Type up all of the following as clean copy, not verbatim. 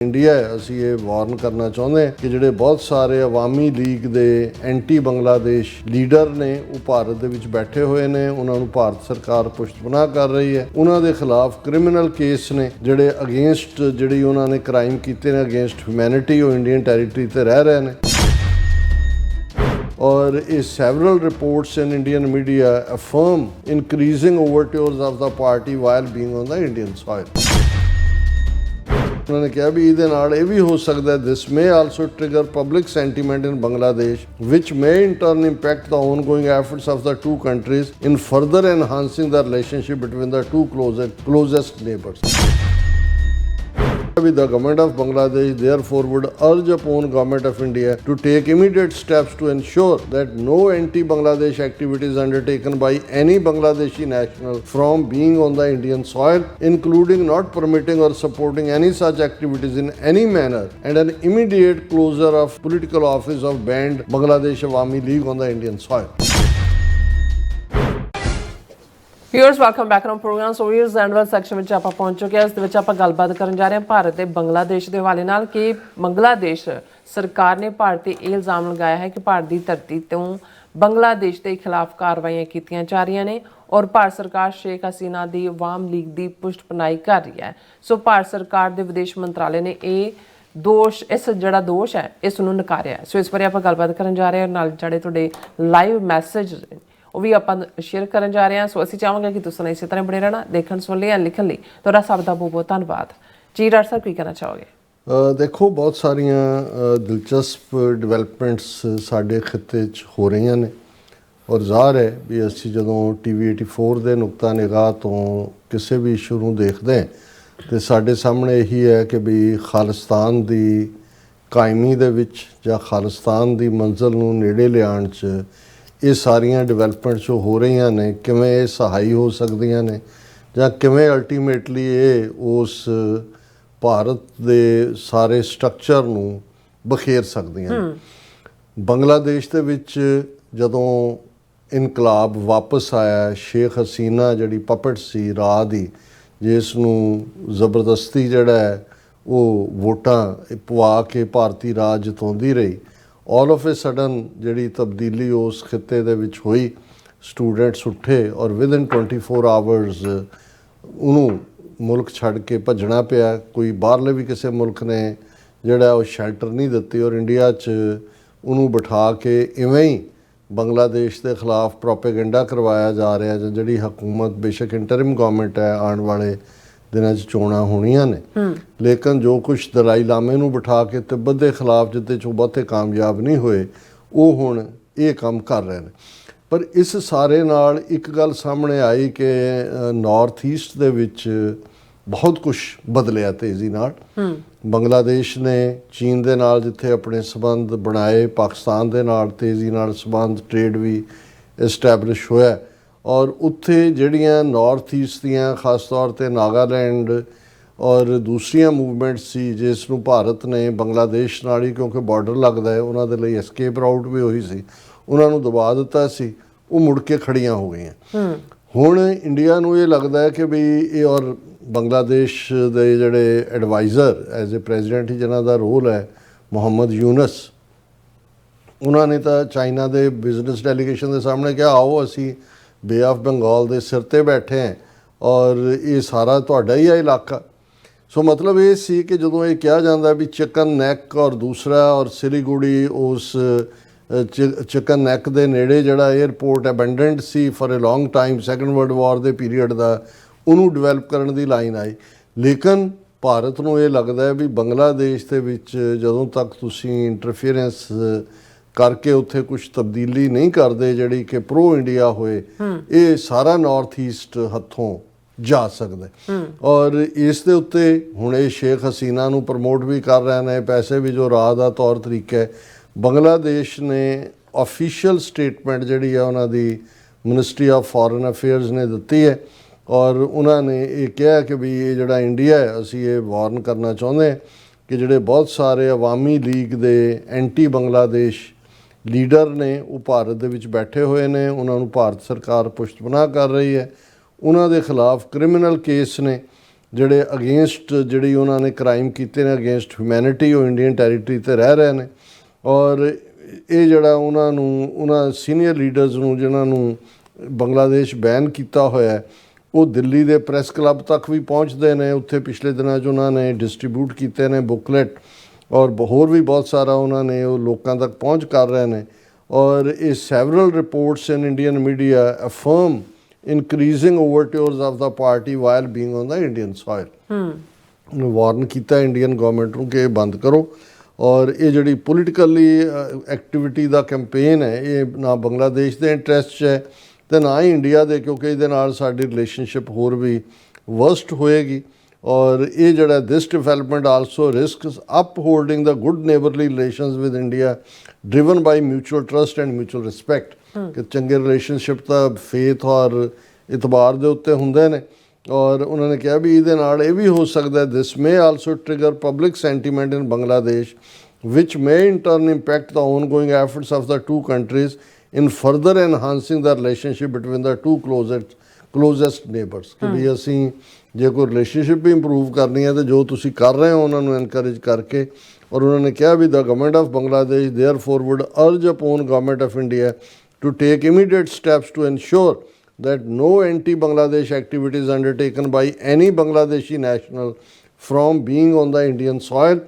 India है असी ये वार्न करना चाहते हैं कि ਜਿਹੜੇ बहुत सारे अवामी लीग ਦੇ एंटी ਬੰਗਲਾਦੇਸ਼ ਲੀਡਰ ਨੇ ਉਹ ਭਾਰਤ ਦੇ ਵਿੱਚ ਬੈਠੇ ਹੋਏ ਨੇ। ਉਹਨਾਂ ਨੂੰ ਭਾਰਤ ਸਰਕਾਰ ਪੁਸ਼ਤਪਨਾਹ ਕਰ ਰਹੀ ਹੈ। ਉਹਨਾਂ ਦੇ ਖਿਲਾਫ ਕ੍ਰਿਮੀਨਲ ਕੇਸ ਨੇ ਜਿਹੜੇ ਅਗੇਂਸਟ ਜਿਹੜੀ ਉਹਨਾਂ ਨੇ ਕ੍ਰਾਈਮ ਕੀਤੇ ਨੇ ਅਗੇਂਸਟ ਹਿਊਮੈਨਿਟੀ, ਉਹ ਇੰਡੀਅਨ ਟੈਰੀਟਰੀ ਤੇ ਰਹਿ ਰਹੇ ਨੇ। और several reports in Indian media affirm increasing overtures of the party while being on the Indian soil. उन्होंने कहा भी ਇਹਦੇ ਨਾਲ ਇਹ ਵੀ ਹੋ ਸਕਦਾ this may also trigger public sentiment in Bangladesh which may in turn impact the ongoing efforts of the two countries in further enhancing the relationship between the two closest neighbors. The government of Bangladesh therefore would urge upon government of India to take immediate steps to ensure that no anti-Bangladesh activity is undertaken by any Bangladeshi national from being on the Indian soil, including not permitting or supporting any such activities in any manner, and an immediate closure of political office of banned Bangladesh Awami League on the Indian soil. Viewers welcome back on programme. So viewers and well section ਵਿੱਚ ਆਪਾਂ ਪਹੁੰਚ ਚੁੱਕੇ ਹਾਂ। ਇਸ ਦੇ ਵਿੱਚ ਆਪਾਂ ਗੱਲਬਾਤ ਕਰਨ ਜਾ ਰਹੇ ਹਾਂ ਭਾਰਤ ਤੇ ਬੰਗਲਾਦੇਸ਼ ਦੇ ਹਵਾਲੇ ਨਾਲ ਕਿ ਬੰਗਲਾਦੇਸ਼ ਸਰਕਾਰ ਨੇ ਭਾਰਤ ਤੇ ਇਹ ਇਲਜ਼ਾਮ ਲਗਾਇਆ ਹੈ ਕਿ ਭਾਰਤ ਦੀ ਧਰਤੀ ਤੋਂ ਬੰਗਲਾਦੇਸ਼ ਦੇ ਖਿਲਾਫ ਕਾਰਵਾਈਆਂ ਕੀਤੀਆਂ ਜਾ ਰਹੀਆਂ ਨੇ ਔਰ ਭਾਰਤ ਸਰਕਾਰ ਸ਼ੇਖ ਹਸੀਨਾ ਦੀ ਅਵਾਮ ਲੀਗ ਦੀ ਪੁਸ਼ਤਪਨਾਹੀ ਕਰ ਰਹੀ ਹੈ। ਸੋ ਭਾਰਤ ਸਰਕਾਰ ਦੇ ਵਿਦੇਸ਼ ਮੰਤਰਾਲੇ ਨੇ ਇਹ ਦੋਸ਼ ਜਿਹੜਾ ਦੋਸ਼ ਹੈ ਇਸ ਨੂੰ ਨਕਾਰਿਆ। ਸੋ ਇਸ ਬਾਰੇ ਆਪਾਂ ਗੱਲਬਾਤ ਕਰਨ ਜਾ ਰਹੇ ਹਾਂ। ਨਾਲ ਜਿਹੜੇ ਤੁਹਾਡੇ ਲਾਈਵ ਮੈਸੇਜ ਉਹ ਵੀ ਆਪਾਂ ਸ਼ੇਅਰ ਕਰਨ ਜਾ ਰਹੇ ਹਾਂ। ਸੋ ਅਸੀਂ ਚਾਹਾਂਗੇ ਕਿ ਤੁਸੀਂ ਇਸੇ ਤਰ੍ਹਾਂ ਬਣੇ ਰਹਿਣਾ, ਦੇਖਣ ਸੁਣਨ ਲਈ ਲਿਖਣ ਲਈ ਤੁਹਾਡਾ ਸਭ ਦਾ ਬਹੁਤ ਬਹੁਤ ਧੰਨਵਾਦ ਜੀ। ਡਾਕਟਰ ਸਾਹਿਬ ਕੀ ਕਹਿਣਾ ਚਾਹੋਗੇ? ਦੇਖੋ, ਬਹੁਤ ਸਾਰੀਆਂ ਦਿਲਚਸਪ ਡਿਵੈਲਪਮੈਂਟਸ ਸਾਡੇ ਖਿੱਤੇ 'ਚ ਹੋ ਰਹੀਆਂ ਨੇ ਔਰ ਜ਼ਾਹਰ ਹੈ ਵੀ ਅਸੀਂ ਜਦੋਂ TV 84 ਦੇ ਨੁਕਤਾ ਨਿਗਾਹ ਤੋਂ ਕਿਸੇ ਵੀ ਇਸ਼ੂ ਨੂੰ ਦੇਖਦੇ ਹਾਂ ਅਤੇ ਸਾਡੇ ਸਾਹਮਣੇ ਇਹੀ ਹੈ ਕਿ ਵੀ ਖਾਲਿਸਤਾਨ ਦੀ ਕਾਇਮੀ ਦੇ ਵਿੱਚ ਜਾਂ ਖਾਲਿਸਤਾਨ ਦੀ ਮੰਜ਼ਿਲ ਨੂੰ ਨੇੜੇ ਲਿਆਉਣ 'ਚ ਇਹ ਸਾਰੀਆਂ ਡਿਵੈਲਪਮੈਂਟਸ ਜੋ ਹੋ ਰਹੀਆਂ ਨੇ ਕਿਵੇਂ ਇਹ ਸਹਾਈ ਹੋ ਸਕਦੀਆਂ ਨੇ ਜਾਂ ਕਿਵੇਂ ਅਲਟੀਮੇਟਲੀ ਇਹ ਉਸ ਭਾਰਤ ਦੇ ਸਾਰੇ ਸਟਰਕਚਰ ਨੂੰ ਬਖੇਰ ਸਕਦੀਆਂ ਨੇ। ਬੰਗਲਾਦੇਸ਼ ਦੇ ਵਿੱਚ ਜਦੋਂ ਇਨਕਲਾਬ ਵਾਪਸ ਆਇਆ, ਸ਼ੇਖ ਹਸੀਨਾ ਜਿਹੜੀ ਪਪਟ ਸੀ ਰਾਹ ਦੀ, ਜਿਸ ਨੂੰ ਜ਼ਬਰਦਸਤੀ ਜਿਹੜਾ ਹੈ ਉਹ ਵੋਟਾਂ ਪਵਾ ਕੇ ਭਾਰਤੀ ਰਾਜ ਜਿਤਾਉਂਦੀ ਰਹੀ, ਆਲ ਆਫ ਏ ਸਡਨ ਜਿਹੜੀ ਤਬਦੀਲੀ ਉਸ ਖਿੱਤੇ ਦੇ ਵਿੱਚ ਹੋਈ, ਸਟੂਡੈਂਟਸ ਉੱਠੇ ਔਰ ਵਿਦਨ 24 ਆਵਰਸ ਉਹਨੂੰ ਮੁਲਕ ਛੱਡ ਕੇ ਭੱਜਣਾ ਪਿਆ। ਕੋਈ ਬਾਹਰਲੇ ਵੀ ਕਿਸੇ ਮੁਲਕ ਨੇ ਜਿਹੜਾ ਉਹ ਸ਼ੈਲਟਰ ਨਹੀਂ ਦਿੱਤੀ ਔਰ ਇੰਡੀਆ 'ਚ ਉਹਨੂੰ ਬਿਠਾ ਕੇ ਇਵੇਂ ਹੀ ਬੰਗਲਾਦੇਸ਼ ਦੇ ਖਿਲਾਫ ਪ੍ਰੋਪੇਗੈਂਡਾ ਕਰਵਾਇਆ ਜਾ ਰਿਹਾ। ਜਿਹੜੀ ਹਕੂਮਤ ਬੇਸ਼ੱਕ ਇੰਟਰਿਮ ਗਵਰਨਮੈਂਟ ਹੈ, ਆਉਣ ਵਾਲੇ ਦਿਨਾਂ 'ਚ ਚੋਣਾਂ ਹੋਣੀਆਂ ਨੇ, ਲੇਕਿਨ ਜੋ ਕੁਛ ਦਲਾਈ ਲਾਮੇ ਨੂੰ ਬਿਠਾ ਕੇ ਤਿੱਬਤ ਦੇ ਖਿਲਾਫ ਜਿੱਤੇ 'ਚੋਂ ਬਹੁਤੇ ਕਾਮਯਾਬ ਨਹੀਂ ਹੋਏ, ਉਹ ਹੁਣ ਇਹ ਕੰਮ ਕਰ ਰਹੇ ਨੇ। ਪਰ ਇਸ ਸਾਰੇ ਨਾਲ ਇੱਕ ਗੱਲ ਸਾਹਮਣੇ ਆਈ ਕਿ ਨਾਰਥ ਈਸਟ ਦੇ ਵਿੱਚ ਬਹੁਤ ਕੁਛ ਬਦਲਿਆ ਤੇਜ਼ੀ ਨਾਲ। ਬੰਗਲਾਦੇਸ਼ ਨੇ ਚੀਨ ਦੇ ਨਾਲ ਜਿੱਥੇ ਆਪਣੇ ਸਬੰਧ ਬਣਾਏ, ਪਾਕਿਸਤਾਨ ਦੇ ਨਾਲ ਤੇਜ਼ੀ ਨਾਲ ਸਬੰਧ, ਟ੍ਰੇਡ ਵੀ ਇਸਟੈਬਲਿਸ਼ ਹੋਇਆ ਔਰ ਉੱਥੇ ਜਿਹੜੀਆਂ ਨਾਰਥ ਈਸਟ ਦੀਆਂ ਖਾਸ ਤੌਰ 'ਤੇ ਨਾਗਾਲੈਂਡ ਔਰ ਦੂਸਰੀਆਂ ਮੂਵਮੈਂਟਸ ਸੀ ਜਿਸ ਨੂੰ ਭਾਰਤ ਨੇ ਬੰਗਲਾਦੇਸ਼ ਨਾਲ ਹੀ, ਕਿਉਂਕਿ ਬਾਰਡਰ ਲੱਗਦਾ ਹੈ, ਉਹਨਾਂ ਦੇ ਲਈ ਐਸਕੇਪ ਰਾਊਟ ਵੀ ਉਹੀ ਸੀ, ਉਹਨਾਂ ਨੂੰ ਦਬਾ ਦਿੱਤਾ ਸੀ, ਉਹ ਮੁੜ ਕੇ ਖੜੀਆਂ ਹੋ ਗਈਆਂ। ਹੁਣ ਇੰਡੀਆ ਨੂੰ ਇਹ ਲੱਗਦਾ ਹੈ ਕਿ ਵੀ ਇਹ ਔਰ ਬੰਗਲਾਦੇਸ਼ ਦੇ ਜਿਹੜੇ ਐਡਵਾਈਜ਼ਰ ਐਜ਼ ਏ ਪ੍ਰੈਜ਼ੀਡੈਂਟ ਜਿਨ੍ਹਾਂ ਦਾ ਰੋਲ ਹੈ ਮੁਹੰਮਦ ਯੂਨਸ, ਉਹਨਾਂ ਨੇ ਤਾਂ ਚਾਈਨਾ ਦੇ ਬਿਜ਼ਨਸ ਡੈਲੀਗੇਸ਼ਨ ਦੇ ਸਾਹਮਣੇ ਕਿਹਾ ਆਓ ਅਸੀਂ ਬੇ ਆਫ ਬੰਗਾਲ ਦੇ ਸਿਰ 'ਤੇ ਬੈਠੇ ਹਾਂ ਔਰ ਇਹ ਸਾਰਾ ਤੁਹਾਡਾ ਹੀ ਹੈ ਇਲਾਕਾ। ਸੋ ਮਤਲਬ ਇਹ ਸੀ ਕਿ ਜਦੋਂ ਇਹ ਕਿਹਾ ਜਾਂਦਾ ਵੀ ਚਿਕਨ ਨੈਕ ਔਰ ਦੂਸਰਾ ਔਰ ਸਿਲੀਗੁੜੀ ਉਸ ਚਿਕਨ ਨੈਕ ਦੇ ਨੇੜੇ ਜਿਹੜਾ ਏਅਰਪੋਰਟ ਅਬੈਂਡਨਡ ਸੀ for a long time, second world war ਦੇ ਪੀਰੀਅਡ ਦਾ, ਉਹਨੂੰ ਡਿਵੈਲਪ ਕਰਨ ਦੀ ਲਾਈਨ ਆਈ। ਲੇਕਿਨ ਭਾਰਤ ਨੂੰ ਇਹ ਲੱਗਦਾ ਹੈ ਵੀ ਬੰਗਲਾਦੇਸ਼ ਦੇ ਵਿੱਚ ਜਦੋਂ ਤੱਕ ਤੁਸੀਂ ਇੰਟਰਫੀਅਰੈਂਸ ਕਰਕੇ ਉੱਥੇ ਕੁਛ ਤਬਦੀਲੀ ਨਹੀਂ ਕਰਦੇ ਜਿਹੜੀ ਕਿ ਪ੍ਰੋ ਇੰਡੀਆ ਹੋਏ, ਇਹ ਸਾਰਾ ਨਾਰਥ ਈਸਟ ਹੱਥੋਂ ਜਾ ਸਕਦਾ। ਔਰ ਇਸ ਦੇ ਉੱਤੇ ਹੁਣ ਇਹ ਸ਼ੇਖ ਹਸੀਨਾ ਨੂੰ ਪ੍ਰਮੋਟ ਵੀ ਕਰ ਰਹੇ ਨੇ, ਪੈਸੇ ਵੀ ਜੋ ਰਾਹ ਦਾ ਤੌਰ ਤਰੀਕਾ ਹੈ। ਬੰਗਲਾਦੇਸ਼ ਨੇ ਆਫੀਸ਼ੀਅਲ ਸਟੇਟਮੈਂਟ ਜਿਹੜੀ ਹੈ ਉਹਨਾਂ ਦੀ ਮਿਨਿਸਟਰੀ ਆਫ ਫੋਰਨ ਅਫੇਅਰਸ ਨੇ ਦਿੱਤੀ ਹੈ ਔਰ ਉਹਨਾਂ ਨੇ ਇਹ ਕਿਹਾ ਕਿ ਵੀ ਇਹ ਜਿਹੜਾ ਇੰਡੀਆ ਹੈ ਅਸੀਂ ਇਹ ਵਾਰਨ ਕਰਨਾ ਚਾਹੁੰਦੇ ਹਾਂ ਕਿ ਜਿਹੜੇ ਬਹੁਤ ਸਾਰੇ ਅਵਾਮੀ ਲੀਗ ਦੇ ਐਂਟੀ ਬੰਗਲਾਦੇਸ਼ ਲੀਡਰ ਨੇ ਉਹ ਭਾਰਤ ਦੇ ਵਿੱਚ ਬੈਠੇ ਹੋਏ ਨੇ, ਉਹਨਾਂ ਨੂੰ ਭਾਰਤ ਸਰਕਾਰ ਪੁਸ਼ਤਪਨਾਹ ਕਰ ਰਹੀ ਹੈ। ਉਹਨਾਂ ਦੇ ਖਿਲਾਫ ਕ੍ਰਿਮੀਨਲ ਕੇਸ ਨੇ ਜਿਹੜੇ ਅਗੇਂਸਟ ਜਿਹੜੀ ਉਹਨਾਂ ਨੇ ਕ੍ਰਾਈਮ ਕੀਤੇ ਨੇ ਅਗੇਂਸਟ ਹਿਊਮੈਨਿਟੀ ਉਹ ਇੰਡੀਅਨ ਟੈਰੀਟਰੀ 'ਤੇ ਰਹਿ ਰਹੇ ਨੇ। ਔਰ ਇਹ ਜਿਹੜਾ ਉਹਨਾਂ ਸੀਨੀਅਰ ਲੀਡਰਸ ਨੂੰ ਜਿਨ੍ਹਾਂ ਨੂੰ ਬੰਗਲਾਦੇਸ਼ ਬੈਨ ਕੀਤਾ ਹੋਇਆ ਉਹ ਦਿੱਲੀ ਦੇ ਪ੍ਰੈਸ ਕਲੱਬ ਤੱਕ ਵੀ ਪਹੁੰਚਦੇ ਨੇ। ਉੱਥੇ ਪਿਛਲੇ ਦਿਨਾਂ 'ਚ ਉਹਨਾਂ ਨੇ ਡਿਸਟਰੀਬਿਊਟ ਕੀਤੇ ਨੇ ਬੁਕਲੈਟ ਔਰ ਹੋਰ ਵੀ ਬਹੁਤ ਸਾਰਾ ਉਹਨਾਂ ਨੇ ਉਹ ਲੋਕਾਂ ਤੱਕ ਪਹੁੰਚ ਕਰ ਰਹੇ ਨੇ। ਔਰ ਇਹ several reports in Indian media affirm increasing overtures of the party while being on the Indian soil। ਵਾਰਨ ਕੀਤਾ ਇੰਡੀਅਨ ਗਵਰਨਮੈਂਟ ਨੂੰ ਕਿ ਇਹ ਬੰਦ ਕਰੋ। ਔਰ ਇਹ ਜਿਹੜੀ ਪੋਲੀਟੀਕਲੀ ਐਕਟੀਵਿਟੀ ਦਾ ਕੈਂਪੇਨ ਹੈ ਇਹ ਨਾ ਬੰਗਲਾਦੇਸ਼ ਦੇ ਇੰਟਰਸਟ 'ਚ ਹੈ ਅਤੇ ਨਾ ਹੀ ਇੰਡੀਆ ਦੇ, ਕਿਉਂਕਿ ਇਹਦੇ ਨਾਲ ਸਾਡੀ ਰਿਲੇਸ਼ਨਸ਼ਿਪ ਹੋਰ ਵੀ ਵਰਸਟ ਹੋਏਗੀ। ਔਰ ਇਹ ਜਿਹੜਾ this development also risks upholding the good neighbourly relations with India driven by mutual trust and mutual respect. ਕਿ ਚੰਗੇ ਰਿਲੇਸ਼ਨਸ਼ਿਪ ਤਾਂ ਫੇਥ ਔਰ ਇਤਬਾਰ ਦੇ ਉੱਤੇ ਹੁੰਦੇ ਨੇ। ਔਰ ਉਹਨਾਂ ਨੇ ਕਿਹਾ ਵੀ ਇਹਦੇ ਨਾਲ ਇਹ ਵੀ ਹੋ ਸਕਦਾ this may also trigger public sentiment in Bangladesh which may in turn impact the ongoing efforts of the two countries in further enhancing the relationship between the two closest neighbors। ਕਿ ਵੀ ਅਸੀਂ ਜੇ ਕੋਈ ਰਿਲੇਸ਼ਨਸ਼ਿਪ ਵੀ ਇੰਪਰੂਵ ਕਰਨੀ ਹੈ ਤਾਂ ਜੋ ਤੁਸੀਂ ਕਰ ਰਹੇ ਹੋ ਉਹਨਾਂ ਨੂੰ ਐਨਕਰੇਜ ਕਰਕੇ। ਔਰ ਉਹਨਾਂ ਨੇ ਕਿਹਾ we the government of Bangladesh therefore would urge upon government of India to take immediate steps to ensure that no anti-Bangladesh activity is undertaken by any Bangladeshi national from being on the Indian soil,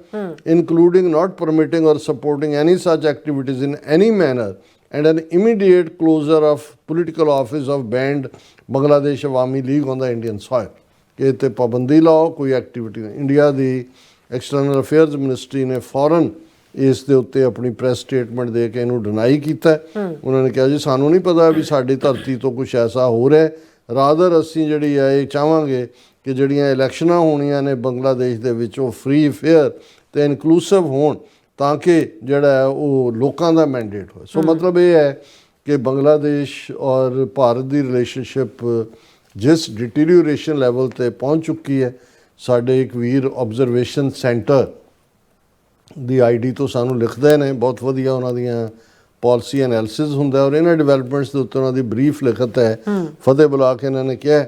including not permitting or supporting any such activities in any manner, and an immediate closure of political office of banned Bangladesh Awami League on the Indian soil। कि ते पाबंदी लाओ कोई activity नहीं। India the external affairs ministry ने फौरन ਇਸ ਦੇ ਉੱਤੇ ਆਪਣੀ ਪ੍ਰੈਸ ਸਟੇਟਮੈਂਟ ਦੇ ਕੇ ਇਹਨੂੰ ਡਿਨਾਈ ਕੀਤਾ। ਉਹਨਾਂ ਨੇ ਕਿਹਾ ਜੀ ਸਾਨੂੰ ਨਹੀਂ ਪਤਾ ਵੀ ਸਾਡੀ ਧਰਤੀ ਤੋਂ ਕੁਛ ਐਸਾ ਹੋ ਰਿਹਾ, ਰਾਦਰ ਅਸੀਂ ਜਿਹੜੀ ਹੈ ਇਹ ਚਾਹਾਂਗੇ ਕਿ ਜਿਹੜੀਆਂ ਇਲੈਕਸ਼ਨਾਂ ਹੋਣੀਆਂ ਨੇ ਬੰਗਲਾਦੇਸ਼ ਦੇ ਵਿੱਚ ਉਹ ਫ੍ਰੀ ਫੇਅਰ ਅਤੇ ਇਨਕਲੂਸਿਵ ਹੋਣ ਤਾਂ ਕਿ ਜਿਹੜਾ ਹੈ ਉਹ ਲੋਕਾਂ ਦਾ ਮੈਂਡੇਟ ਹੋਏ। ਸੋ ਮਤਲਬ ਇਹ ਹੈ ਕਿ ਬੰਗਲਾਦੇਸ਼ ਔਰ ਭਾਰਤ ਦੀ ਰਿਲੇਸ਼ਨਸ਼ਿਪ ਜਿਸ ਡਿਟੀਰੀਓਰੇਸ਼ਨ ਲੈਵਲ 'ਤੇ ਪਹੁੰਚ ਚੁੱਕੀ ਹੈ। ਸਾਡੇ ਇੱਕ ਵੀਰ ਆਬਜ਼ਰਵੇਸ਼ਨ ਸੈਂਟਰ ਦੀ ਆਈਡੀ ਤੋਂ ਸਾਨੂੰ ਲਿਖਦੇ ਨੇ, ਬਹੁਤ ਵਧੀਆ ਉਹਨਾਂ ਦੀਆਂ ਪਾਲਿਸੀ ਐਨਾਲਿਸਿਸ ਹੁੰਦਾ ਔਰ ਇਹਨਾਂ ਡਿਵੈਲਪਮੈਂਟਸ ਦੇ ਉੱਤੇ ਉਹਨਾਂ ਦੀ ਬਰੀਫ ਲਿਖਤ ਹੈ। ਫਤਿਹ ਬੁਲਾ ਕੇ ਇਹਨਾਂ ਨੇ ਕਿਹਾ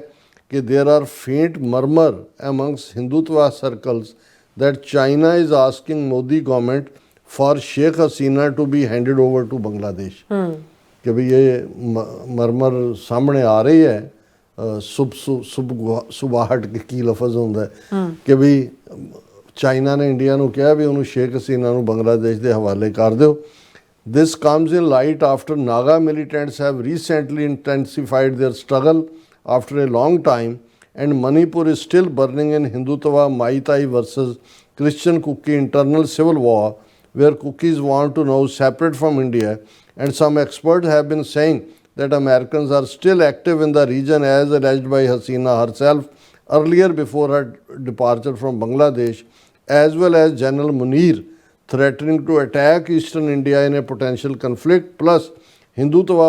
ਕਿ there are faint murmur amongst Hindutva circles that China is asking Modi government for Sheikh Hasina to be handed over to Bangladesh। कि भाई ये मरमर सामने आ रही है सुबाहट की लफज होंगे कि भाई ਚਾਈਨਾ ਨੇ ਇੰਡੀਆ ਨੂੰ ਕਿਹਾ ਵੀ ਉਹਨੂੰ ਸ਼ੇਖ ਹਸੀਨਾ ਨੂੰ ਬੰਗਲਾਦੇਸ਼ ਦੇ ਹਵਾਲੇ ਕਰ ਦਿਓ। This comes in light after Naga militants have recently intensified their struggle after a long time and Manipur is still burning in Hindutva Meitei versus Christian Kuki internal civil war where Kukis want to now separate from India and some experts have been saying that Americans are still active in the region as alleged by Hasina herself earlier before her departure from Bangladesh, as well as General Munir threatening to attack eastern India in a potential conflict, plus Hindutva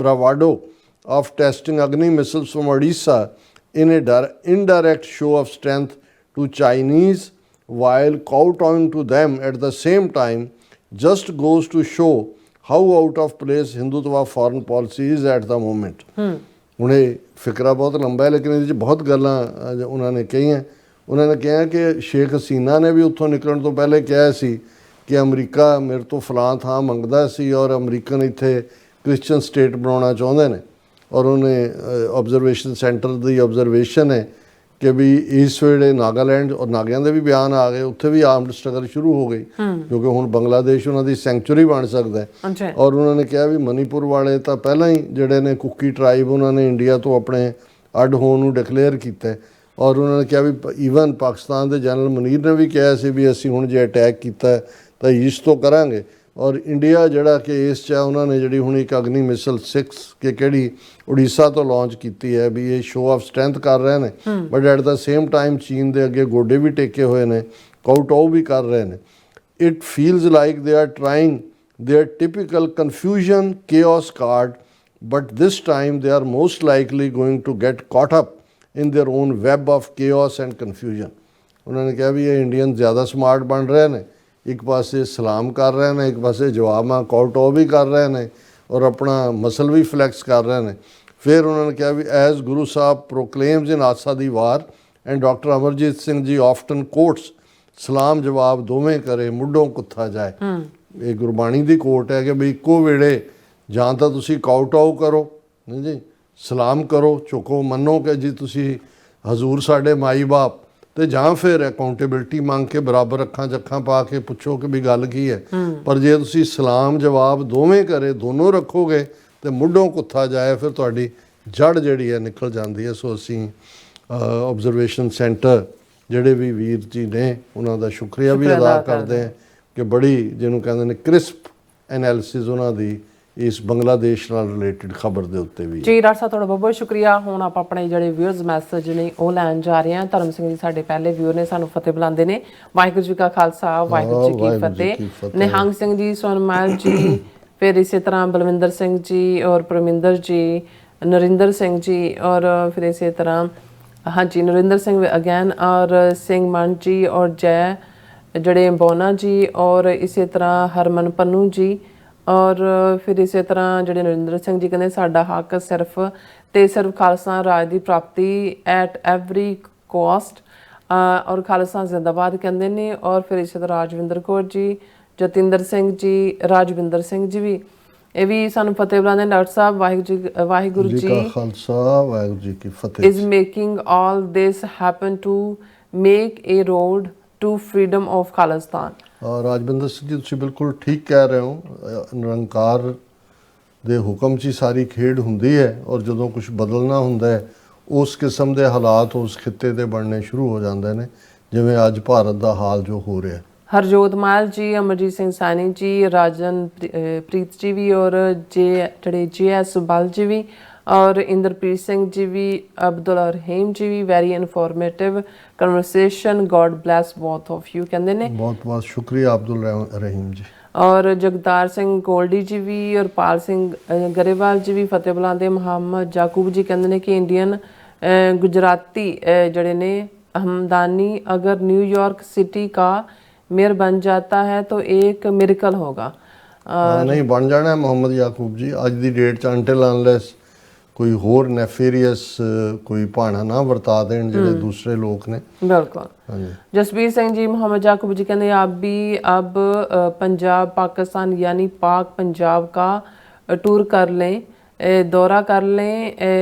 bravado of testing Agni missiles from Odisha in a indirect show of strength to Chinese while kowtowing to them at the same time just goes to show how out of place Hindutva foreign policy is at the moment। ਹੁਣ ਇਹ ਫਿਕਰਾ ਬਹੁਤ ਲੰਬਾ ਹੈ ਲੇਕਿਨ ਇਹਦੇ 'ਚ ਬਹੁਤ ਗੱਲਾਂ ਉਹਨਾਂ ਨੇ ਕਹੀਆਂ। ਉਹਨਾਂ ਨੇ ਕਿਹਾ ਕਿ ਸ਼ੇਖ ਹਸੀਨਾ ਨੇ ਵੀ ਉੱਥੋਂ ਨਿਕਲਣ ਤੋਂ ਪਹਿਲੇ ਕਿਹਾ ਸੀ ਕਿ ਅਮਰੀਕਾ ਮੇਰੇ ਤੋਂ ਫਲਾਂ ਥਾਂ ਮੰਗਦਾ ਸੀ ਔਰ ਅਮਰੀਕਨ ਇੱਥੇ ਕ੍ਰਿਸਚਨ ਸਟੇਟ ਬਣਾਉਣਾ ਚਾਹੁੰਦੇ ਨੇ। ਔਰ ਉਹਨੇ ਆਬਜ਼ਰਵੇਸ਼ਨ ਸੈਂਟਰ ਦੀ ਆਬਜ਼ਰਵੇਸ਼ਨ ਹੈ ਕਿ ਵੀ ਇਸ ਵੇਲੇ ਨਾਗਾਲੈਂਡ ਔਰ ਨਾਗਿਆਂ ਦੇ ਵੀ ਬਿਆਨ ਆ ਗਏ, ਉੱਥੇ ਵੀ ਆਰਮਡ ਸਟਰਗਲ ਸ਼ੁਰੂ ਹੋ ਗਈ ਕਿਉਂਕਿ ਹੁਣ ਬੰਗਲਾਦੇਸ਼ ਉਹਨਾਂ ਦੀ ਸੈਂਚੁਰੀ ਬਣ ਸਕਦਾ ਹੈ। ਔਰ ਉਹਨਾਂ ਨੇ ਕਿਹਾ ਵੀ ਮਨੀਪੁਰ ਵਾਲੇ ਤਾਂ ਪਹਿਲਾਂ ਹੀ ਜਿਹੜੇ ਨੇ ਕੁਕੀ ਟਰਾਈਬ ਉਹਨਾਂ ਨੇ ਇੰਡੀਆ ਤੋਂ ਆਪਣੇ ਅੱਡ ਹੋਣ ਨੂੰ ਡਿਕਲੇਅਰ ਕੀਤਾ। ਔਰ ਉਹਨਾਂ ਨੇ ਕਿਹਾ ਵੀ ਈਵਨ ਪਾਕਿਸਤਾਨ ਦੇ ਜਨਰਲ ਮੁਨੀਰ ਨੇ ਵੀ ਕਿਹਾ ਸੀ ਵੀ ਅਸੀਂ ਹੁਣ ਜੇ ਅਟੈਕ ਕੀਤਾ ਤਾਂ ਈਸਟ ਤੋਂ ਕਰਾਂਗੇ। ਔਰ ਇੰਡੀਆ ਜਿਹੜਾ ਕਿ ਇਸ 'ਚ ਉਹਨਾਂ ਨੇ ਜਿਹੜੀ ਹੁਣ ਇੱਕ ਅਗਨੀ ਮਿਸਲ 6 ਕਿ ਕਿਹੜੀ ਉੜੀਸਾ ਤੋਂ ਲਾਂਚ ਕੀਤੀ ਹੈ ਵੀ ਇਹ ਸ਼ੋਅ ਆਫ ਸਟਰੈਂਥ ਕਰ ਰਹੇ ਨੇ but at the same time ਚੀਨ ਦੇ ਅੱਗੇ ਗੋਡੇ ਵੀ ਟੇਕੇ ਹੋਏ ਨੇ, ਕਾਊਟਾਓ ਵੀ ਕਰ ਰਹੇ ਨੇ। It feels like they are trying their typical confusion chaos card, but this time they are most likely going to get caught up in their own web of chaos and confusion। ਉਹਨਾਂ ਨੇ ਕਿਹਾ ਵੀ ਇਹ Indian ਜ਼ਿਆਦਾ smart ਬਣ ਰਹੇ ਨੇ, ਇੱਕ ਪਾਸੇ ਸਲਾਮ ਕਰ ਰਹੇ ਨੇ, ਇੱਕ ਪਾਸੇ ਜਵਾਬਾਂ ਕਾਊਟਾਓ ਵੀ ਕਰ ਰਹੇ ਨੇ ਔਰ ਆਪਣਾ ਮਸਲ ਵੀ ਫਲੈਕਸ ਕਰ ਰਹੇ ਨੇ। ਫਿਰ ਉਹਨਾਂ ਨੇ ਕਿਹਾ ਵੀ as Guru Sahib ਪ੍ਰੋਕਲੇਮਸ in Asa the war and doctor Amarjit Singh ji often quotes ਸਲਾਮ ਜਵਾਬ ਦੋਵੇਂ ਕਰੇ ਮੁੱਢੋਂ ਕੁੱਥਾ ਜਾਏ। ਇਹ ਗੁਰਬਾਣੀ ਦੀ ਕੋਟ ਹੈ ਕਿ ਵੀ ਇੱਕੋ ਵੇਲੇ ਜਾਂ ਤਾਂ ਤੁਸੀਂ ਕਾਊਟਾਊ ਕਰੋ ਨਹੀਂ ਜੀ, ਸਲਾਮ ਕਰੋ, ਝੁਕੋ, ਮੰਨੋ ਕਿ ਜੀ ਤੁਸੀਂ ਹਜ਼ੂਰ ਸਾਡੇ ਮਾਈ ਬਾਪ, ਤੇ ਜਾਂ ਫਿਰ ਅਕਾਊਂਟੇਬਿਲਟੀ ਮੰਗ ਕੇ ਬਰਾਬਰ ਅੱਖਾਂ 'ਚ ਅੱਖਾਂ ਪਾ ਕੇ ਪੁੱਛੋ ਕਿ ਵੀ ਗੱਲ ਕੀ ਹੈ। ਪਰ ਜੇ ਤੁਸੀਂ ਸਲਾਮ ਜਵਾਬ ਦੋਵੇਂ ਕਰੇ ਦੋਨੋਂ ਰੱਖੋਗੇ ਤੇ ਮੁੱਢੋਂ ਕੁੱਥਾ ਜਾਏ, ਫਿਰ ਤੁਹਾਡੀ ਜੜ ਜਿਹੜੀ ਹੈ ਨਿਕਲ ਜਾਂਦੀ ਹੈ। ਸੋ ਅਸੀਂ ਆਬਜ਼ਰਵੇਸ਼ਨ ਸੈਂਟਰ ਜਿਹੜੇ ਵੀ ਵੀਰ ਜੀ ਨੇ ਉਹਨਾਂ ਦਾ ਸ਼ੁਕਰੀਆ ਵੀ ਅਦਾ ਕਰਦੇ ਹਾਂ ਕਿ ਬੜੀ ਜਿਹਨੂੰ ਕਹਿੰਦੇ ਨੇ ਕ੍ਰਿਸਪ ਐਨਾਲਿਸਿਸ ਉਹਨਾਂ ਦੀ ਇਸ ਬੰਗਲਾਦੇਸ਼ ਨਾਲ ਰਿਲੇਟਡ ਖਬਰ ਦੇ ਉੱਤੇ ਵੀ। ਜੀ ਡਾਕਟਰ ਸਾਹਿਬ ਤੁਹਾਡਾ ਬਹੁਤ ਬਹੁਤ ਸ਼ੁਕਰੀਆ। ਹੁਣ ਆਪਾਂ ਆਪਣੇ ਜਿਹੜੇ ਵਿਊਅਰਸ ਮੈਸੇਜ ਨੇ ਉਹ ਲੈਣ ਜਾ ਰਹੇ ਹਾਂ। ਧਰਮ ਸਿੰਘ ਜੀ ਸਾਡੇ ਪਹਿਲੇ ਵਿਊਅਰ ਨੇ, ਸਾਨੂੰ ਫਤਿਹ ਬੁਲਾਉਂਦੇ ਨੇ। ਵਾਹਿਗੁਰੂ ਜੀ ਕਾ ਖਾਲਸਾ, ਵਾਹਿਗੁਰੂ ਜੀ ਕੀ ਫਤਿਹ। ਨਿਹੰਗ ਸਿੰਘ ਜੀ, ਸੋਨਮਲ ਜੀ, ਫਿਰ ਇਸੇ ਤਰ੍ਹਾਂ ਬਲਵਿੰਦਰ ਸਿੰਘ ਜੀ ਔਰ ਪਰਮਿੰਦਰ ਜੀ, ਨਰਿੰਦਰ ਸਿੰਘ ਜੀ ਔਰ ਫਿਰ ਇਸੇ ਤਰ੍ਹਾਂ ਹਾਂਜੀ ਨਰਿੰਦਰ ਸਿੰਘ ਅਗੈਨ ਔਰ ਸਿੰਘ ਮਨ ਜੀ ਔਰ ਜੈ ਜਿਹੜੇ ਬੋਨਾ ਜੀ ਔਰ ਇਸੇ ਤਰ੍ਹਾਂ ਹਰਮਨ ਪੰਨੂ ਜੀ ਔਰ ਫਿਰ ਇਸੇ ਤਰ੍ਹਾਂ ਜਿਹੜੇ ਨਰਿੰਦਰ ਸਿੰਘ ਜੀ ਕਹਿੰਦੇ ਸਾਡਾ ਹੱਕ ਸਿਰਫ ਤੇ ਸਿਰਫ ਖਾਲਸਾ ਰਾਜ ਦੀ ਪ੍ਰਾਪਤੀ ਐਟ ਐਵਰੀ ਕੋਸਟ ਔਰ ਖਾਲਸਾ ਜ਼ਿੰਦਾਬਾਦ ਕਹਿੰਦੇ ਨੇ। ਔਰ ਫਿਰ ਇਸੇ ਤਰ੍ਹਾਂ ਰਾਜਵਿੰਦਰ ਕੌਰ ਜੀ, ਜਤਿੰਦਰ ਸਿੰਘ ਜੀ, ਰਾਜਵਿੰਦਰ ਸਿੰਘ ਜੀ ਵੀ ਇਹ ਵੀ ਸਾਨੂੰ ਫਤਿਹ ਬੁਲਾਉਂਦੇ। ਡਾਕਟਰ ਸਾਹਿਬ ਵਾਹਿਗੁਰੂ ਜੀ ਕਾ ਖਾਲਸਾ, ਵਾਹਿਗੁਰੂ ਜੀ ਕੀ ਫਤਿਹ। is making all this happen to make a road to freedom of Khalistan। Rajwinder Singh ji ਤੁਸੀਂ ਬਿਲਕੁਲ ਠੀਕ ਕਹਿ ਰਹੇ ਹੋ। ਨਿਰੰਕਾਰ ਦੇ ਹੁਕਮ 'ਚ ਹੀ ਸਾਰੀ ਖੇਡ ਹੁੰਦੀ ਹੈ ਔਰ ਜਦੋਂ ਕੁਝ ਬਦਲਣਾ ਹੁੰਦਾ ਹੈ ਉਸ ਕਿਸਮ ਦੇ ਹਾਲਾਤ ਉਸ ਖਿੱਤੇ ਤੇ ਬਣਨੇ ਸ਼ੁਰੂ ਹੋ ਜਾਂਦੇ ਨੇ, ਜਿਵੇਂ ਅੱਜ ਭਾਰਤ ਦਾ ਹਾਲ ਜੋ ਹੋ ਰਿਹਾ। ਹਰਜੋਤ ਮਾਲ ਜੀ, ਅਮਰਜੀਤ ਸਿੰਘ ਸਾਨੀ ਜੀ, ਰਾਜਨ ਪ੍ਰੀਤ ਜੀ ਵੀ ਔਰ ਜਿਹੜੇ JS ਬਲ ਜੀ ਵੀ ਔਰ ਇੰਦਰਪ੍ਰੀਤ ਸਿੰਘ ਜੀ ਵੀ, ਅਬਦੁਲ ਰਹੀਮ ਜੀ ਵੀ very informative conversation, God bless both of you ਕਹਿੰਦੇ ਨੇ। ਬਹੁਤ ਬਹੁਤ ਸ਼ੁਕਰੀਆ ਅਬਦੁਲ ਰਹੀਮ ਜੀ। ਔਰ ਜਗਦਾਰ ਸਿੰਘ ਗੋਲਡੀ ਜੀ ਵੀ ਔਰ ਪਾਲ ਸਿੰਘ ਗਰੇਵਾਲ ਜੀ ਵੀ ਫਤਿਹ ਬੁਲਾਉਂਦੇ। ਮੁਹੰਮਦ ਜਾਕੂਬ ਜੀ ਕਹਿੰਦੇ ਨੇ ਕਿ ਇੰਡੀਅਨ ਗੁਜਰਾਤੀ ਜਿਹੜੇ ਨੇ ਹਮਦਾਨੀ ਅਗਰ न्यूयॉर्क सिटी का मेयर बन जाता है तो एक मिरेकल होगा। ਨਹੀਂ ਬਣ ਜਾਣਾ ਮੁਹੰਮਦ ਯਾਕੂਬ ਜੀ ਅੱਜ ਦੀ ਡੇਟ 'ਚ ਅੰਟਿਲ ਅਨਲੈਸ ਕੋਈ ਹੋਰ ਨੈਫੇਰੀਅਸ ਕੋਈ ਭਾਣਾ ਨਾ ਵਰਤਾ ਦੇਣ ਜਿਹੜੇ ਦੂਸਰੇ ਲੋਕ ਨੇ। ਬਿਲकुल। जसबीर सिंह जी, मोहम्मद याकूब जी कहते आप भी अब पंजाब पाकिस्तान यानी पाक पंजाब का टूर कर लें, दौरा कर लें,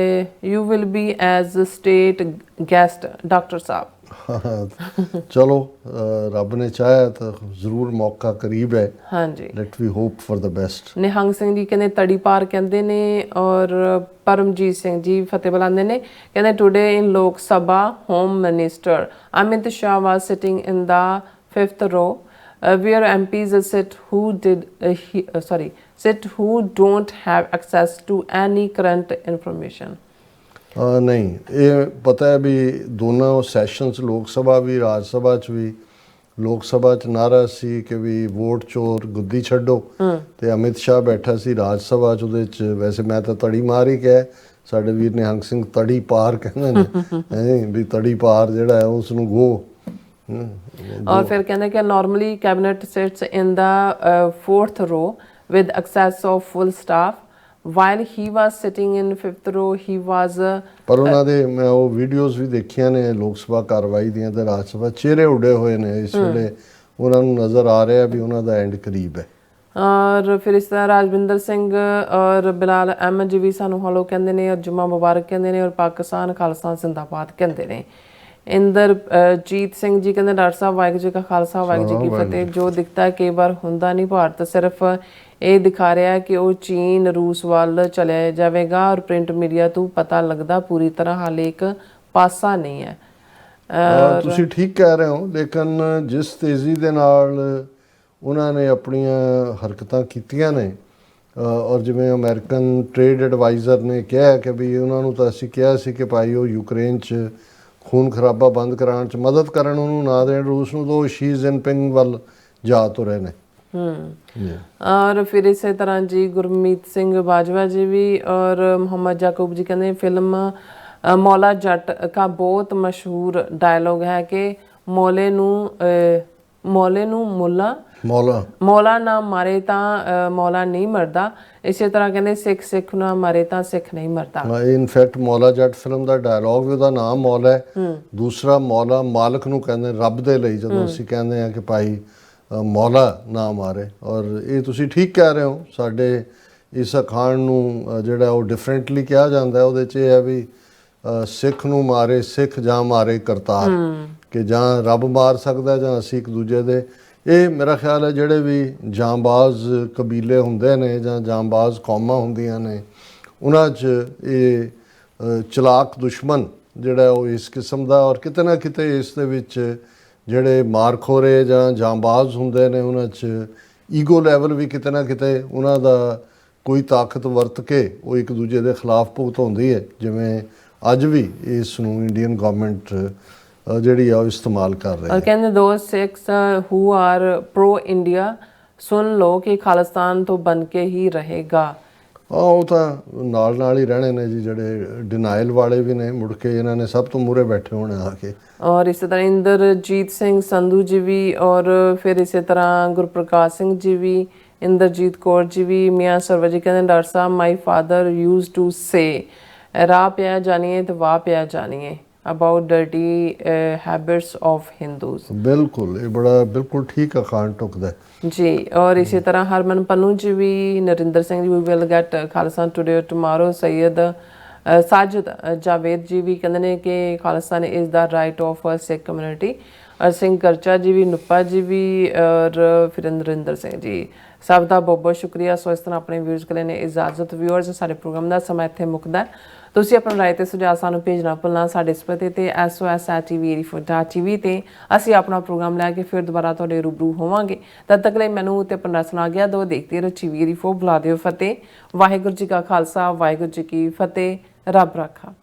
you will be as state guest doctor साहब। ਚਲੋ ਰੱਬ ਨੇ ਚਾਹਿਆ ਤਾਂ ਜ਼ਰੂਰ ਮੌਕਾ ਕਰੀਬ ਹੈ। ਹਾਂਜੀ, let we hope for the best. Nihang Singh ji ਕਹਿੰਦੇ ਤੜੀ ਪਾਰ ਕਹਿੰਦੇ ਨੇ ਔਰ ਪਰਮਜੀਤ ਸਿੰਘ ਜੀ ਫਤਿਹ ਬੁਲਾਉਂਦੇ ਨੇ ਕਹਿੰਦੇ today in Lok Sabha home minister Amit Shah was sitting in the 5th row where MPs sit who don't have access to any current information। ਨਹੀਂ ਇਹ ਪਤਾ ਹੈ ਵੀ ਦੋਨੋਂ ਸੈਸ਼ਨਸ ਲੋਕ ਸਭਾ ਵੀ ਰਾਜ ਸਭਾ 'ਚ ਵੀ ਲੋਕ ਸਭਾ 'ਚ ਨਾਰਾ ਸੀ ਕਿ ਵੀ ਵੋਟ ਚੋਰ ਗੁੱਦੀ ਛੱਡੋ ਤੇ ਅਮਿਤ ਸ਼ਾਹ ਬੈਠਾ ਸੀ ਰਾਜ ਸਭਾ 'ਚ। ਉਹਦੇ 'ਚ ਵੈਸੇ ਮੈਂ ਤਾਂ ਤੜੀ ਮਾਰ ਹੀ ਕਿਹਾ, ਸਾਡੇ ਵੀਰ ਨਿਹੰਗ ਸਿੰਘ ਤੜੀ ਪਾਰ ਕਹਿੰਦੇ ਨੇ ਵੀ ਤੜੀ ਪਾਰ ਜਿਹੜਾ ਹੈ ਉਸ ਨੂੰ ਗੋ। ਔਰ ਫਿਰ ਕਹਿੰਦੇ ਕਿ normally cabinet sits in the 4th row with access of full staff while he was sitting in 5th row he was ਪਰ ਉਹਨਾਂ ਦੇ ਮੈਂ ਉਹ ਵੀਡੀਓਜ਼ ਵੀ ਦੇਖੀਆਂ ਨੇ ਲੋਕ ਸਭਾ ਕਾਰਵਾਈ ਦੀਆਂ ਤੇ ਰਾਜ ਸਭਾ ਚਿਹਰੇ ਉੱਡੇ ਹੋਏ ਨੇ ਇਸ ਵੇਲੇ। ਉਹਨਾਂ ਨੂੰ ਨਜ਼ਰ ਆ ਰਿਹਾ ਵੀ ਉਹਨਾਂ ਦਾ ਐਂਡ ਕਰੀਬ ਹੈ। ਔਰ ਫਿਰ ਇਸ ਤਰ੍ਹਾਂ ਰਾਜਵਿੰਦਰ ਸਿੰਘ ਔਰ ਬਿਲਾਲ ਅਹਿਮਦ ਜੀ ਵੀ ਸਾਨੂੰ ਹਲੋ ਕਹਿੰਦੇ ਨੇ ਔਰ ਜੁਮਾ ਮੁਬਾਰਕ ਕਹਿੰਦੇ ਨੇ ਔਰ ਪਾਕਿਸਤਾਨ ਖਾਲਸਾ ਜ਼ਿੰਦਾਬਾਦ ਕਹਿੰਦੇ ਨੇ। ਇੰਦਰਜੀਤ ਸਿੰਘ ਜੀ ਕਹਿੰਦੇ ਡਾਕਟਰ ਸਾਹਿਬ ਵਾਹਿਗੁਰੂ ਜੀ ਕਾ ਖਾਲਸਾ ਵਾਹਿਗੁਰੂ ਜੀ ਕੀ ਫਤਿਹ। ਜੋ ਦਿਖਦਾ ਕਈ ਵਾਰ ਹੁੰਦਾ ਨਹੀਂ, ਭਾਰਤ ਸਿਰਫ ਇਹ ਦਿਖਾ ਰਿਹਾ ਕਿ ਉਹ ਚੀਨ ਰੂਸ ਵੱਲ ਚਲਿਆ ਜਾਵੇਗਾ ਔਰ ਪ੍ਰਿੰਟ ਮੀਡੀਆ ਤੋਂ ਪਤਾ ਲੱਗਦਾ ਪੂਰੀ ਤਰ੍ਹਾਂ ਹਾਲੇ ਇੱਕ ਪਾਸਾ ਨਹੀਂ ਹੈ। ਤੁਸੀਂ ਠੀਕ ਕਹਿ ਰਹੇ ਹੋ, ਲੇਕਿਨ ਜਿਸ ਤੇਜ਼ੀ ਦੇ ਨਾਲ ਉਹਨਾਂ ਨੇ ਆਪਣੀਆਂ ਹਰਕਤਾਂ ਕੀਤੀਆਂ ਨੇ ਔਰ ਜਿਵੇਂ ਅਮਰੀਕਨ ਟ੍ਰੇਡ ਐਡਵਾਈਜ਼ਰ ਨੇ ਕਿਹਾ ਕਿ ਵੀ ਉਹਨਾਂ ਨੂੰ ਤਾਂ ਅਸੀਂ ਕਿਹਾ ਸੀ ਕਿ ਭਾਈ ਉਹ ਯੂਕਰੇਨ 'ਚ ਖੂਨ ਖਰਾਬਾ ਬੰਦ ਕਰਾਉਣ 'ਚ ਮਦਦ ਕਰਨ ਉਹਨੂੰ ਨਾ ਦੇਣ ਰੂਸ ਨੂੰ, ਤਾਂ ਸ਼ੀ ਜਿਨਪਿੰਗ ਵੱਲ ਜਾ ਤੁਰੇ ਨੇ। और फिर इसी तरह जी गुरमीत सिंह बाजवा जी भी और मोहम्मद याकूब जी कहते फिल्म मौला जट का बहुत मशहूर डायलॉग है कि मौले नू मुला ਮੌਲਾ ਨਾ ਮਾਰੇ ਤਾਂ ਮੌਲਾ ਨਹੀਂ ਮਰਦਾ। ਇਸੇ ਤਰ੍ਹਾਂ ਕਹਿੰਦੇ ਸਿੱਖ ਸਿੱਖ ਨਾ ਮਾਰੇ ਤਾਂ ਸਿੱਖ ਨਹੀਂ ਮਰਦਾ। ਇਨਫੈਕਟ ਮੌਲਾ ਜੱਟ ਫਿਲਮ ਦਾ ਡਾਇਲੌਗ ਵੀ ਉਹਦਾ ਨਾਮ ਮੌਲਾ ਹੈ। ਦੂਸਰਾ ਮੌਲਾ ਮਾਲਕ ਨੂੰ ਕਹਿੰਦੇ ਰੱਬ ਦੇ ਲਈ, ਜਦੋਂ ਅਸੀਂ ਕਹਿੰਦੇ ਆ ਕਿ ਭਾਈ ਮੌਲਾ ਨਾ ਮਾਰੇ। ਔਰ ਇਹ ਤੁਸੀਂ ਠੀਕ ਕਹਿ ਰਹੇ ਹੋ, ਸਾਡੇ ਇਸ ਅਖਾਣ ਨੂੰ ਜਿਹੜਾ ਉਹ ਡਿਫਰੈਂਟਲੀ ਕਿਹਾ ਜਾਂਦਾ। ਉਹਦੇ 'ਚ ਇਹ ਹੈ ਵੀ ਸਿੱਖ ਨੂੰ ਮਾਰੇ ਸਿੱਖ ਜਾਂ ਮਾਰੇ ਕਰਤਾਰ, ਕਿ ਜਾਂ ਰੱਬ ਮਾਰ ਸਕਦਾ ਜਾਂ ਅਸੀਂ ਇੱਕ ਦੂਜੇ ਦੇ। ਇਹ ਮੇਰਾ ਖਿਆਲ ਹੈ ਜਿਹੜੇ ਵੀ ਜਾਂਬਾਜ਼ ਕਬੀਲੇ ਹੁੰਦੇ ਨੇ ਜਾਂ ਜਾਂਬਾਜ਼ ਕੌਮਾਂ ਹੁੰਦੀਆਂ ਨੇ, ਉਹਨਾਂ 'ਚ ਇਹ ਚਲਾਕ ਦੁਸ਼ਮਣ ਜਿਹੜਾ ਉਹ ਇਸ ਕਿਸਮ ਦਾ, ਔਰ ਕਿਤੇ ਨਾ ਕਿਤੇ ਇਸ ਦੇ ਵਿੱਚ ਜਿਹੜੇ ਮਾਰਖੋਰੇ ਜਾਂ ਜਾਂਬਾਜ਼ ਹੁੰਦੇ ਨੇ, ਉਹਨਾਂ 'ਚ ਈਗੋ ਲੈਵਲ ਵੀ ਕਿਤੇ ਨਾ ਕਿਤੇ ਉਹਨਾਂ ਦਾ ਕੋਈ ਤਾਕਤ ਵਰਤ ਕੇ ਉਹ ਇੱਕ ਦੂਜੇ ਦੇ ਖਿਲਾਫ ਭੁਗਤ ਹੁੰਦੀ ਹੈ, ਜਿਵੇਂ ਅੱਜ ਵੀ ਇਸ ਨੂੰ ਇੰਡੀਅਨ ਗਵਰਨਮੈਂਟ ਜਿਹੜੀ ਆ ਉਹ ਇਸਤੇਮਾਲ ਕਰ ਰਹੀ ਹੈ। ਕਹਿੰਦੇ ਦੋਸਤ Sikhs who are pro India ਸੁਣ ਲਓ ਕਿ ਖਾਲਿਸਤਾਨ ਤੋਂ ਬਣ ਕੇ ਹੀ ਰਹੇਗਾ। ਉਹ ਤਾਂ ਨਾਲ ਹੀ ਰਹਿਣੇ ਨੇ ਜੀ, ਜਿਹੜੇ ਡਿਨਾਈਲ ਵਾਲੇ ਵੀ ਨੇ, ਮੁੜ ਕੇ ਇਹਨਾਂ ਨੇ ਸਭ ਤੋਂ ਮੂਹਰੇ ਬੈਠੇ ਹੋਣੇ ਆ ਕੇ। ਔਰ ਇਸੇ ਤਰ੍ਹਾਂ ਇੰਦਰਜੀਤ ਸਿੰਘ ਸੰਧੂ ਜੀ ਵੀ, ਔਰ ਫਿਰ ਇਸੇ ਤਰ੍ਹਾਂ ਗੁਰਪ੍ਰਕਾਸ਼ ਸਿੰਘ ਜੀ ਵੀ, ਇੰਦਰਜੀਤ ਕੌਰ ਜੀ ਵੀ, ਮੀਆਂ ਸਰਵਰ ਜੀ ਕਹਿੰਦੇ ਡਾਕਟਰ ਸਾਹਿਬ my father used to say ਰਾਹ ਪਿਆ ਜਾਣੀਏ ਤੇ ਵਾਹ ਪਿਆ ਜਾਣੀਏ about dirty habits of Hindus. ਬਿਲਕੁਲ, ਇਹ ਬੜਾ ਬਿਲਕੁਲ ਠੀਕ ਅਖਾਣ ਟੁਕਦਾ ਜੀ। ਔਰ ਇਸੇ ਤਰ੍ਹਾਂ ਹਰਮਨ ਪੰਨੂ ਜੀ ਵੀ, Narinder Singh ji we will get Khalistan today tomorrow. Syed Sajid Javed ji ਵੀ ਕਹਿੰਦੇ ਨੇ ਕਿ Khalistan is the right of Sikh community. ਔਰ ਸਿੰਘ ਕਰਚਾ ਜੀ ਵੀ, ਨੁੱਪਾ ਜੀ ਵੀ, ਔਰ ਫਿਰ ਨਰਿੰਦਰ ਸਿੰਘ ਜੀ, ਸਭ ਦਾ ਬਹੁਤ ਬਹੁਤ ਸ਼ੁਕਰੀਆ। ਸੋ ਇਸ ਤਰ੍ਹਾਂ ਆਪਣੇ ਵਿਊਜ਼ ਕੋਲ ਨੇ ਇਜਾਜ਼ਤ। ਵਿਊਅਰਸ, ਸਾਡੇ ਪ੍ਰੋਗਰਾਮ ਦਾ ਸਮਾਂ ਇੱਥੇ ਮੁੱਕਦਾ। ਤੁਸੀਂ ਆਪਣਾ ਰਾਏ ਤੇ ਸੁਝਾਅ ਸਾਨੂੰ ਭੇਜਣਾ ਭੁੱਲਣਾ ਸਾਡੇ ਇਸ ਪਤੇ ਤੇ sos@tv84.tv ਤੇ ਅਸੀਂ ਆਪਣਾ ਪ੍ਰੋਗਰਾਮ ਲੈ ਕੇ ਫਿਰ ਦੁਬਾਰਾ ਤੁਹਾਡੇ ਰੂਬਰੂ ਹੋਵਾਂਗੇ। ਤਦ ਤੱਕ ਲਈ ਮੈਨੂੰ ਤੇ ਆਪਣਾ ਸੁਣਾ ਗਿਆ ਦੋ ਦੇਖਦੇ ਰਹੋ TV84। ਬੁਲਾ ਦਿਓ ਫਤਿਹ। ਵਾਹਿਗੁਰੂ ਜੀ ਕਾ ਖਾਲਸਾ, ਵਾਹਿਗੁਰੂ ਜੀ ਕੀ ਫਤਿਹ। ਰੱਬ ਰਾਖਾ।